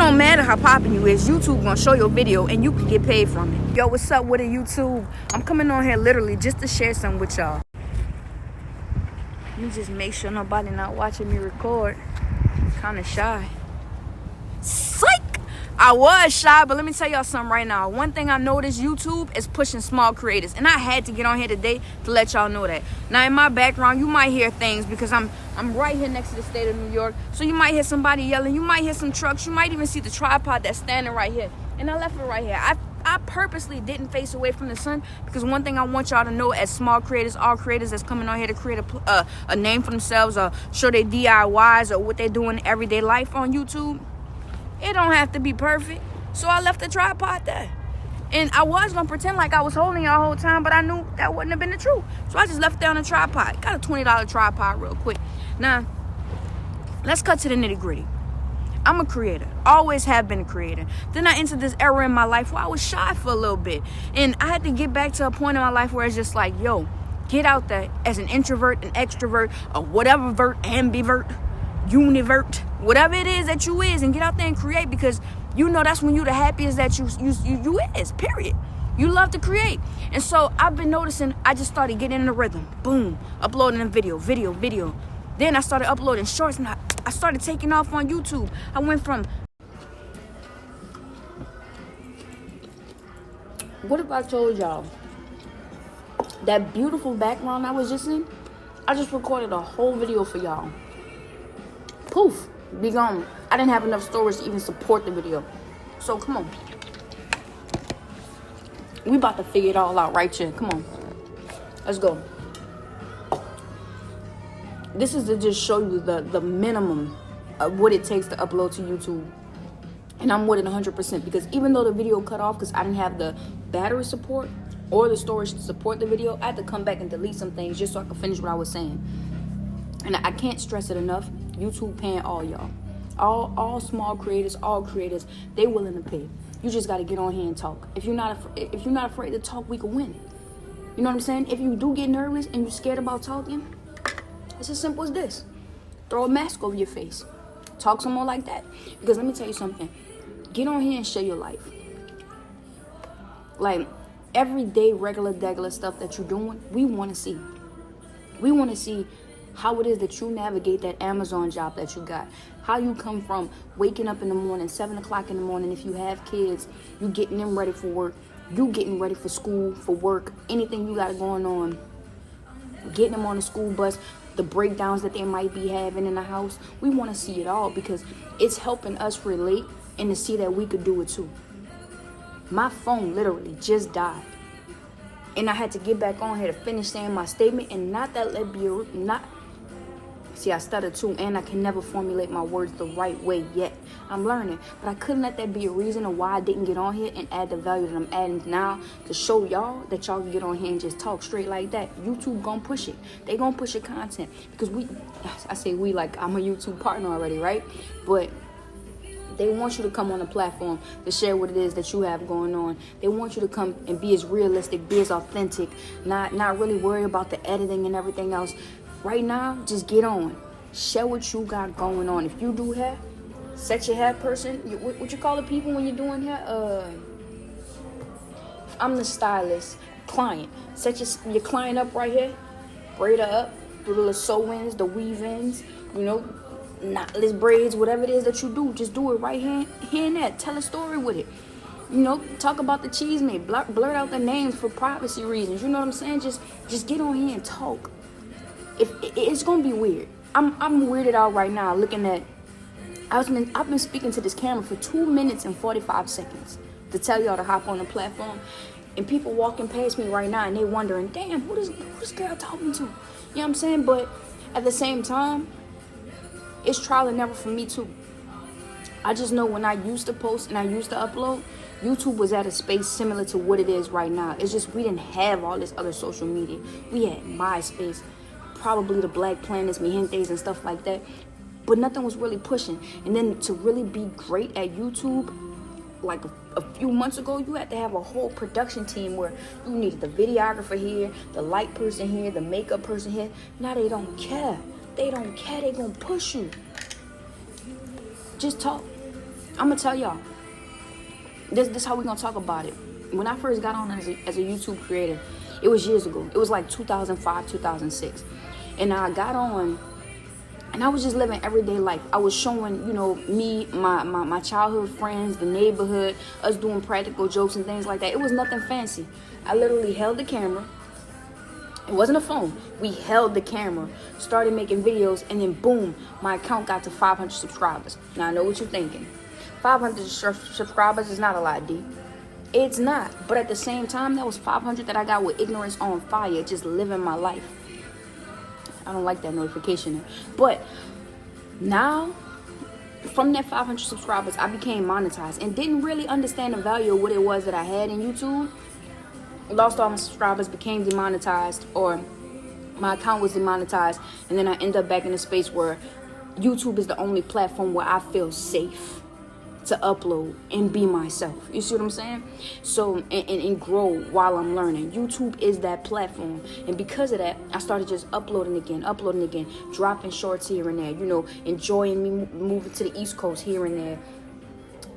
don't matter how popping you is, YouTube gonna show your video and you can get paid from it. Yo, what's up with it, YouTube? I'm coming on here literally just to share something with y'all. Let me just make sure nobody not watching me record. Kinda shy. Psych! I was shy, but let me tell y'all something right now. One thing I noticed, YouTube is pushing small creators, and I had to get on here today to let y'all know that. Now, in my background, you might hear things because I'm right here next to the state of New York, so you might hear somebody yelling, you might hear some trucks, you might even see the tripod that's standing right here, and I left it right here. I purposely didn't face away from the sun because one thing I want y'all to know, as small creators, all creators that's coming on here to create a name for themselves or show their DIYs or what they do in everyday life on YouTube, it don't have to be perfect. So I left the tripod there. And I was going to pretend like I was holding it the whole time, but I knew that wouldn't have been the truth. So I just left it on the tripod. Got a $20 tripod real quick. Now, let's cut to the nitty gritty. I'm a creator. Always have been a creator. Then I entered this era in my life where I was shy for a little bit. And I had to get back to a point in my life where it's just like, yo, get out there as an introvert, an extrovert, or whatever vert, ambivert, univert, whatever it is that you is, and get out there and create, because you know that's when you the happiest that you is, period. You love to create. And so I've been noticing I just started getting in the rhythm. Boom, uploading a video. Then I started uploading shorts, and I started taking off on YouTube. I went from, what if I told y'all that beautiful background I was just in, I just recorded a whole video for y'all. Poof, be gone. I didn't have enough storage to even support the video. So come on. We about to figure it all out right here. Come on. Let's go. This is to just show you the minimum of what it takes to upload to YouTube. And I'm with it 100% because even though the video cut off because I didn't have the battery support or the storage to support the video, I had to come back and delete some things just so I could finish what I was saying. And I can't stress it enough. YouTube paying all y'all. All small creators, all creators, they willing to pay. You just got to get on here and talk. If you're not afraid to talk, we can win. You know what I'm saying? If you do get nervous and you're scared about talking, it's as simple as this. Throw a mask over your face. Talk some more like that. Because let me tell you something. Get on here and share your life. Like, everyday, regular stuff that you're doing, we want to see. We want to see how it is that you navigate that Amazon job that you got. How you come from waking up in the morning, 7 o'clock in the morning, if you have kids, you getting them ready for work, you getting ready for school, for work, anything you got going on, getting them on the school bus, the breakdowns that they might be having in the house. We want to see it all because it's helping us relate and to see that we could do it too. My phone literally just died. And I had to get back on here to finish saying my statement, and not that let be see, I stutter too, and I can never formulate my words the right way yet. I'm learning, but I couldn't let that be a reason of why I didn't get on here and add the value that I'm adding now to show y'all that y'all can get on here and just talk straight like that. YouTube gonna push it. They gonna push your content because I say we like I'm a YouTube partner already, right? But they want you to come on the platform to share what it is that you have going on. They want you to come and be as realistic, be as authentic, not really worry about the editing and everything else. Right now, just get on. Share what you got going on. If you do hair, set your hair person. What you call the people when you're doing hair? I'm the stylist. Client. Set your client up right here. Braid her up. Do the little sew-ins, the weave-ins. You know, knotless braids, whatever it is that you do. Just do it right here and there. Tell a story with it. You know, talk about the cheese made. Blurt out the names for privacy reasons. You know what I'm saying? Just get on here and talk. It's gonna be weird. I'm weirded out right now looking at. I've been speaking to this camera for 2 minutes and 45 seconds to tell y'all to hop on the platform, and people walking past me right now and they wondering, damn, who this girl talking to? You know what I'm saying? But at the same time, it's trial and error for me too. I just know when I used to post and I used to upload, YouTube was at a space similar to what it is right now. It's just we didn't have all this other social media. We had MySpace, probably the Black Planets, Mi Gentes, and stuff like that. But nothing was really pushing. And then to really be great at YouTube, like a few months ago, you had to have a whole production team where you needed the videographer here, the light person here, the makeup person here. Now they don't care. They don't care. They gonna push you. Just talk. I'm gonna tell y'all. This how we gonna talk about it. When I first got on as a YouTube creator, it was years ago. It was like 2005, 2006. And I got on and I was just living everyday life. I was showing, you know, me, my childhood friends, the neighborhood, us doing practical jokes and things like that. It was nothing fancy. I literally held the camera. It wasn't a phone. We held the camera, started making videos, and then boom, my account got to 500 subscribers. Now I know what you're thinking. 500 subscribers is not a lot, D. It's not. But at the same time, that was 500 that I got with ignorance on fire, just living my life. I don't like that notification. But now, from that 500 subscribers, I became monetized and didn't really understand the value of what it was that I had in YouTube. Lost all my subscribers, became demonetized, or my account was demonetized, and then I end up back in a space where YouTube is the only platform where I feel safe to upload and be myself. You see what I'm saying? So, and grow while I'm learning. YouTube is that platform. And because of that, I started just uploading again, dropping shorts here and there, you know, enjoying me moving to the East Coast here and there.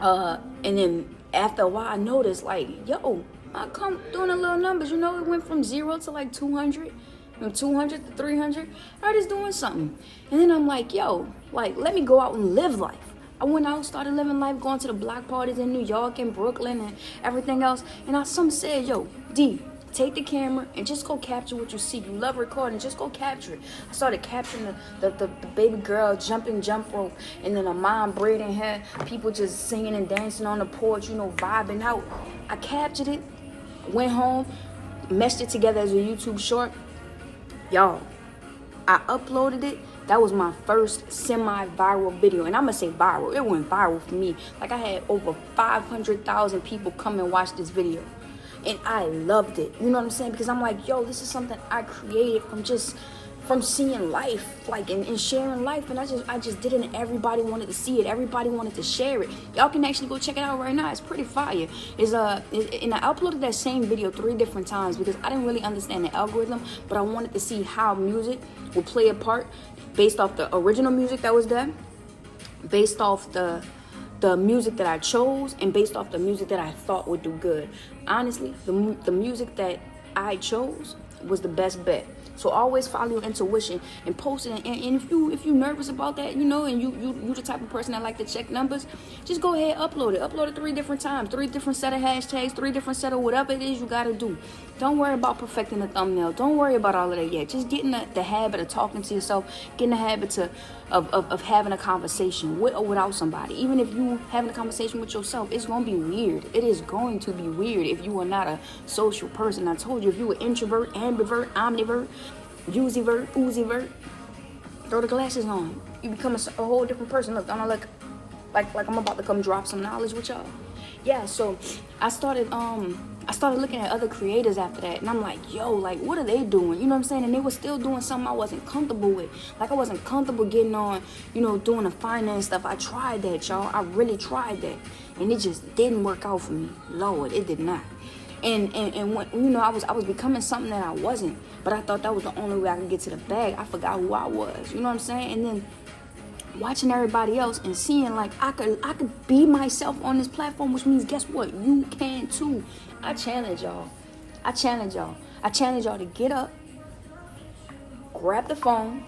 And then after a while, I noticed, like, yo, I come doing the little numbers, you know, it went from 0 to like 200. From 200 to 300. I was doing something. And then I'm like, yo, like, let me go out and live life. I went out, started living life, going to the block parties in New York and Brooklyn and everything else. And some said, yo, D, take the camera and just go capture what you see. You love recording, just go capture it. I started capturing the baby girl jumping jump rope, and then a mom braiding hair, people just singing and dancing on the porch, you know, vibing out. I captured it, went home, meshed it together as a YouTube short. Y'all, I uploaded it. That was my first semi-viral video. And I'm going to say viral. It went viral for me. Like, I had over 500,000 people come and watch this video. And I loved it. You know what I'm saying? Because I'm like, yo, this is something I created from seeing life, like, and sharing life. And I just did it, and everybody wanted to see it. Everybody wanted to share it. Y'all can actually go check it out right now. It's pretty fire. And I uploaded that same video 3 different times because I didn't really understand the algorithm, but I wanted to see how music would play a part based off the original music that was there, based off the music that I chose, and based off the music that I thought would do good. Honestly, the music that I chose was the best bet. So always follow your intuition and post it. And if you nervous about that, you know, and you the type of person that like to check numbers, just go ahead, upload it. Upload it 3 different times, 3 different set of hashtags, 3 different set of whatever it is you gotta do. Don't worry about perfecting the thumbnail. Don't worry about all of that yet. Just get in the habit of talking to yourself. Get in the habit of having a conversation with or without somebody. Even if you having a conversation with yourself, it's gonna be weird. It is going to be weird if you are not a social person. I told you, if you were introvert, ambivert, omnivert, Uzivert, throw the glasses on. You become a whole different person. Look, don't I look like I'm about to come drop some knowledge with y'all? Yeah, so I started looking at other creators after that, and I'm like, yo, like, what are they doing? You know what I'm saying? And they were still doing something I wasn't comfortable with. Like, I wasn't comfortable getting on, you know, doing the finance stuff. I tried that, y'all. I really tried that, and it just didn't work out for me. Lord, it did not. And when, you know, I was becoming something that I wasn't, but I thought that was the only way I could get to the bag. I forgot who I was. You know what I'm saying? And then watching everybody else and seeing, like, I could be myself on this platform, which means, guess what? You can too. I challenge y'all. I challenge y'all to get up, grab the phone,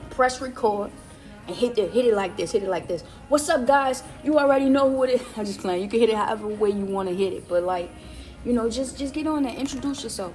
press record, and hit it like this. What's up, guys? You already know who it is. I'm just playing. You can hit it however way you want to hit it, but, like, you know, just get on there, introduce yourself.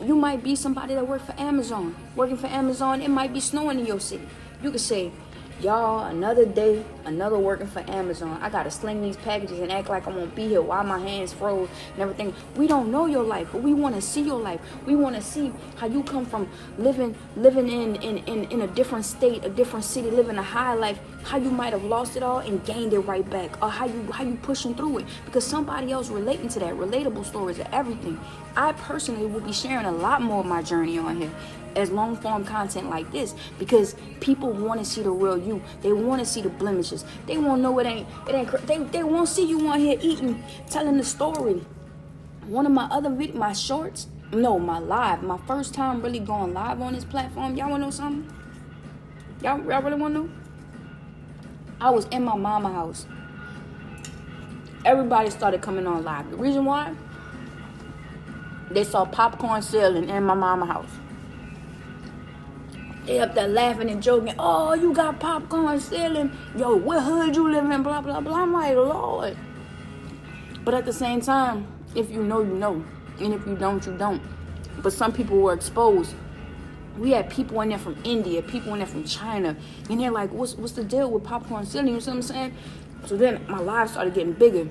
You might be somebody that works for Amazon. Working for Amazon, it might be snowing in your city. You could say, y'all, another day, another working for Amazon. I gotta sling these packages and act like I won't be here while my hands froze and everything. We don't know your life, but we want to see your life. We want to see how you come from living in a different state, a different city, living a high life, how you might have lost it all and gained it right back, or how you pushing through it, because somebody else relating to that, relatable stories of everything. I personally will be sharing a lot more of my journey on here as long form content like this, because people want to see the real you. They want to see the blemishes. They won't know it ain't they won't see you on here eating, telling the story. One of my other my shorts, no, my live, my first time really going live on this platform. Y'all want to know something? Y'all really want to know? I was in my mama house. everybody started coming on live. The reason why? They saw popcorn selling in my mama's house. They up there laughing and joking. Oh, you got popcorn selling. Yo, what hood you live in? Blah, blah, blah. I'm like, Lord. But at the same time, if you know, you know. And if you don't, you don't. But some people were exposed. We had people in there from India, people in there from China. And they're like, what's the deal with popcorn selling? You know what I'm saying? So then my live started getting bigger.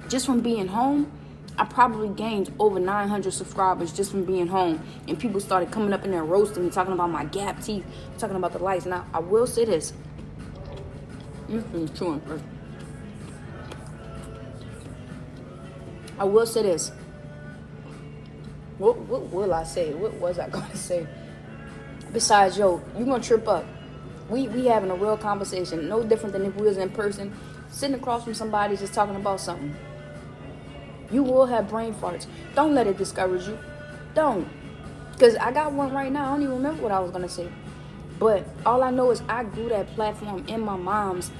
Just from being home, I probably gained over 900 subscribers just from being home. And people started coming up in there roasting me, talking about my gap teeth, talking about the lights. Now, I will say this. I will say this. What will I say? What was I going to say? Besides, yo, you going to trip up. We having a real conversation. No different than if we was in person. Sitting across from somebody just talking about something. You will have brain farts. Don't let it discourage you. Don't. Because I got one right now. I don't even remember what I was going to say. But all I know is I grew that platform in my mom's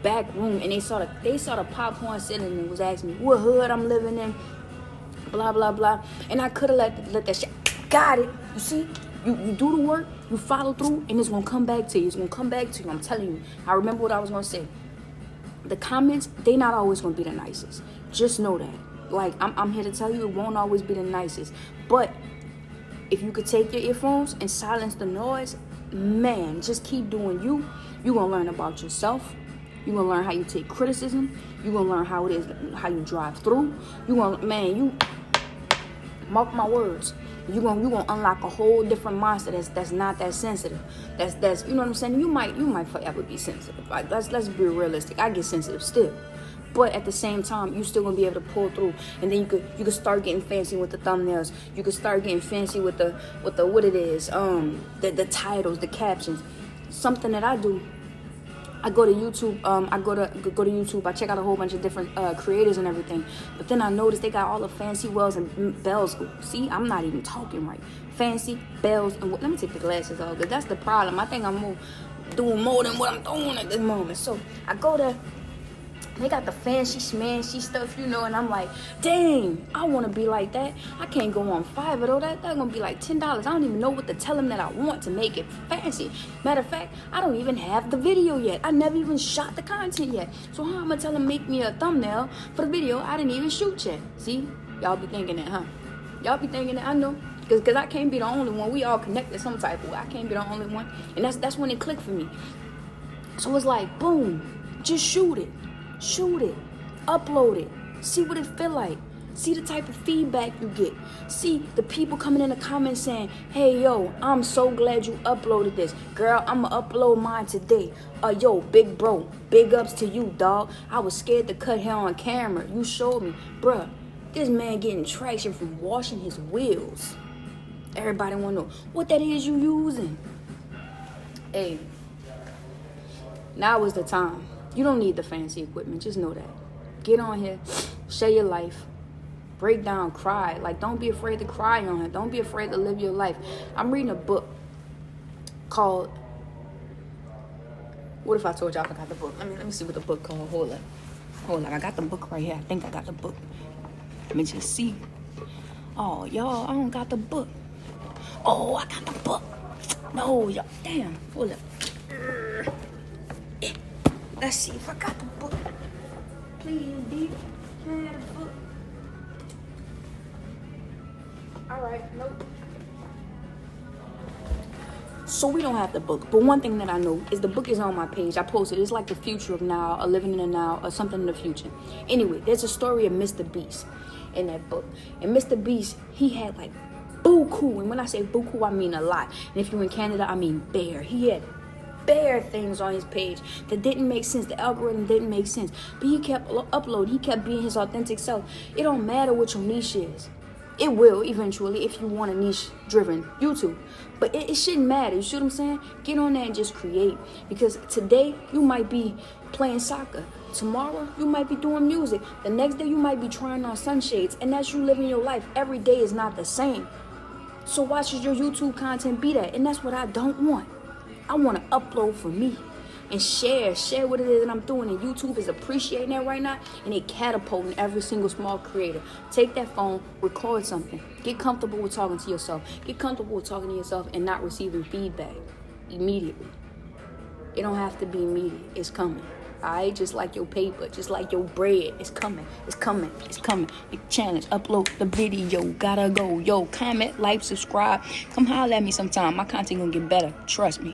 back room. And they saw the popcorn selling and was asking me what hood I'm living in. Blah, blah, blah. And I could have let that shit. Got it. You see? You do the work. You follow through. And it's going to come back to you. It's going to come back to you. I'm telling you. I remember what I was going to say. The comments, they not always going to be the nicest. Just know that. Like, I'm here to tell you, it won't always be the nicest. But if you could take your earphones and silence the noise, man, just keep doing you. You're going to learn about yourself. You're going to learn how you take criticism. You're going to learn how it is, how you drive through. You're going to, man, you, mark my words. You're gonna unlock a whole different monster that's not that sensitive. That's you know what I'm saying? You might forever be sensitive. Like, let's be realistic. I get sensitive still. But at the same time, you still gonna be able to pull through, and then you could start getting fancy with the thumbnails. You could start getting fancy with the what it is, the titles, the captions. Something that I do. I go to YouTube. I go to YouTube. I check out a whole bunch of different creators and everything. But then I noticed they got all the fancy wells and bells. See, I'm not even talking right. Fancy bells and let me take the glasses off, because that's the problem. I think I'm doing more than what I'm doing at this moment. So I go to. They got the fancy schmancy stuff, you know, and I'm like, dang, I want to be like that. I can't go on Fiverr, though. That's going to be like $10. I don't even know what to tell them that I want to make it fancy. Matter of fact, I don't even have the video yet. I never even shot the content yet. So how I'm going to tell them make me a thumbnail for the video I didn't even shoot yet? See? Y'all be thinking that, huh? Y'all be thinking that, I know. Because I can't be the only one. We all connected some type of way. I can't be the only one. And that's when it clicked for me. So it's like, boom, just shoot it. Shoot it, upload it, see what it feel like, see the type of feedback you get, see the people coming in the comments saying, hey yo, I'm so glad you uploaded this, girl, I'ma upload mine today, yo, big bro, big ups to you, dog, I was scared to cut hair on camera, you showed me, bruh, this man getting traction from washing his wheels. Everybody wanna know what that is you using. Hey, now is the time. You don't need the fancy equipment. Just know that. Get on here. Share your life. Break down. Cry. Like, don't be afraid to cry on here. Don't be afraid to live your life. I'm reading a book called... What if I told y'all I forgot the book? Let me see what the book called. Hold up. I got the book right here. I think I got the book. Let me just see. Oh, y'all, I don't got the book. Oh, I got the book. No, y'all. Damn. Hold up. Let's see if I got the book. Please, D. Can I have the book? Alright, nope. So we don't have the book. But one thing that I know is the book is on my page. I posted. It's like the future of now, or living in the now, or something in the future. Anyway, there's a story of Mr. Beast in that book. And Mr. Beast, he had like buku. And when I say buku, I mean a lot. And if you're in Canada, I mean bear. He had bare things on his page that didn't make sense. The algorithm didn't make sense, but he kept uploading. He kept being his authentic self. It don't matter what your niche is. It will eventually if you want a niche driven YouTube, but it shouldn't matter. You see what I'm saying? Get on there and just create, because today you might be playing soccer, tomorrow you might be doing music, the next day you might be trying on sunshades, and that's you living your life. Every day is not the same. So why should your YouTube content be that? And that's what I don't want. I want to upload for me. and share what it is that I'm doing. And YouTube is appreciating that right now, and they catapulting every single small creator. Take that phone, record something. Get comfortable with talking to yourself. Get comfortable with talking to yourself and not receiving feedback immediately. It don't have to be immediate. It's coming. Alright, just like your paper, just like your bread. It's coming. It's coming. It's coming. Big challenge. Upload the video. Gotta go. Yo, comment, like, subscribe. Come holler at me sometime. My content gonna get better. Trust me.